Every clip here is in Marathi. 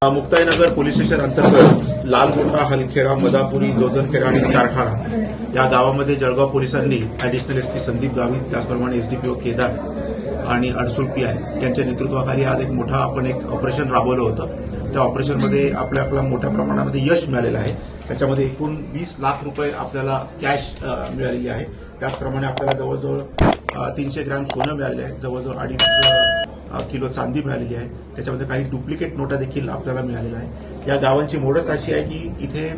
मुक्ताईनगर पोलीस स्टेशन अंतर्गत लालगोंडा, हलखेडा, मदापुरी, जोधनखेडा आणि चारखाडा या गावामध्ये जळगाव पोलिसांनी ऍडिशनल एसपी संदीप गावित, त्याचप्रमाणे एसडीपीओ केदार आणि अडसूळ पीआय यांच्या नेतृत्वाखाली आज एक मोठा आपण एक ऑपरेशन राबवलं होतं. त्या ऑपरेशनमध्ये आपल्याला मोठ्या प्रमाणामध्ये यश मिळालेलं आहे. त्याच्यामध्ये एकूण 20 लाख रुपये आपल्याला कॅश मिळालेली आहे. त्याचप्रमाणे आपल्याला जवळजवळ 300 ग्रॅम सोनं मिळालेलं आहे, जवळजवळ 2.5 किलो चांदी मिळालेली आहे. त्याच्यामध्ये काही डुप्लिकेट नोटा देखील आपल्याला मिळालेल्या आहे. या गावांची मोडच अशी आहे की इथे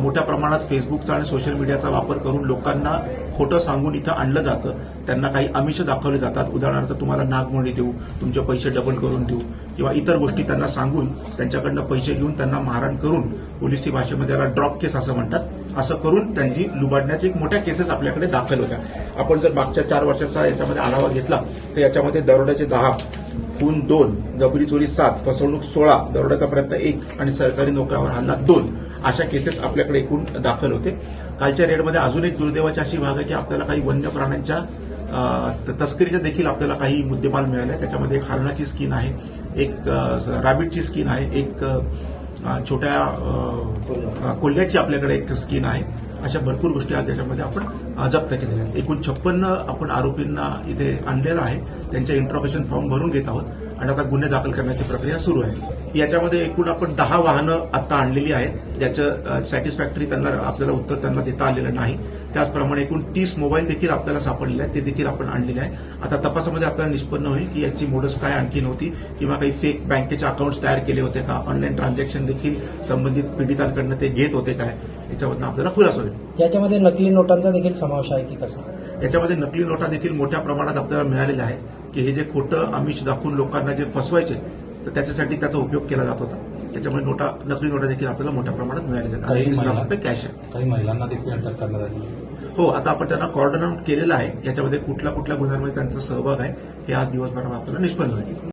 मोठ्या प्रमाणात फेसबुकचा आणि सोशल मीडियाचा वापर करून लोकांना खोटं सांगून इथं आणलं जातं. त्यांना काही आमिष दाखवले जातात. उदाहरणार्थ तुम्हाला नागमोडी देऊ, तुमचे पैसे डबल करून देऊ किंवा इतर गोष्टी त्यांना सांगून त्यांच्याकडनं पैसे घेऊन त्यांना मारहाण करून, पोलिसी भाषेमध्ये त्याला ड्रॉप केस असं म्हणतात, असं करून त्यांची लुबाडण्याची एक मोठ्या केसेस आपल्याकडे दाखल होत्या. आपण जर मागच्या 4 वर्षाचा याच्यामध्ये आढावा घेतला तर याच्यामध्ये दरोड्याचे 10, खून 2, जबरी चोरी 7, फसवणूक 16, दरोड्याचा प्रयत्न 1 आणि सरकारी नोकऱ्यावर हल्ला 2 अशा केसेस आपल्याकडे एकूण दाखल होते. कालच्या रेडमध्ये अजून एक दुर्दैवाची अशी भाग आहे की आपल्याला काही वन्य प्राण्यांच्या तस्करीच्या देखील आपल्याला काही मुद्देमाल मिळाले. त्याच्यामध्ये एक हरणाची स्कीन आहे, एक रॅबिटची स्कीन आहे, एक छोट्या कोल्ह्याची आपल्याकडे एक स्कीन आहे. अशा भरपूर गोष्टी आज याच्यामध्ये आपण जप्त केलेल्या आहेत. एकूण 56 आपण आरोपींना इथे आणलेलं आहे. त्यांचे इंट्रोगेशन फॉर्म भरून घेत आहोत आणि आता गुन्हे दाखल करण्याची प्रक्रिया सुरू आहे. याच्यामध्ये एकूण आपण 10 वाहनं आता आणलेली आहेत, ज्याचं सॅटिस्फॅक्टरी त्यांना आपल्याला उत्तर त्यांना देता आलेलं नाही. त्याचप्रमाणे एकूण 30 मोबाईल देखील आपल्याला सापडलेले आहेत, ते देखील आपण आणलेले आहेत. आता तपासामध्ये आपल्याला निष्पन्न होईल की याची मोडस काय आणखी नव्हती किंवा काही फेक बँकेचे अकाउंट्स तयार केले होते का, ऑनलाईन ट्रान्झॅक्शन देखील संबंधित पीडितांकडनं ते घेत होते काय, याच्यामधून आपल्याला खुलासा होईल. याच्यामध्ये नकली नोटांचा देखील समावेश आहे की कसा? याच्यामध्ये नकली नोटा देखील मोठ्या प्रमाणात आपल्याला मिळालेल्या आहे की हे जे खोटं आमिष दाखवून लोकांना जे फसवायचे तर त्याच्यासाठी त्याचा उपयोग केला जात होता. त्याच्यामुळे नकली नोटा देखील आपल्याला मोठ्या प्रमाणात मिळालेल्या आहेत. 20 लाख रुपये कॅश आहे. काही महिलांना देखील अटक करण्यात आली. हो, आता आपण त्यांना कॉर्डन आउट केलेलं आहे. याच्यामध्ये कुठल्या कुठल्या गुन्ह्यांमध्ये त्यांचा सहभाग आहे हे आज दिवसभरात आपल्याला निष्पन्न होईल.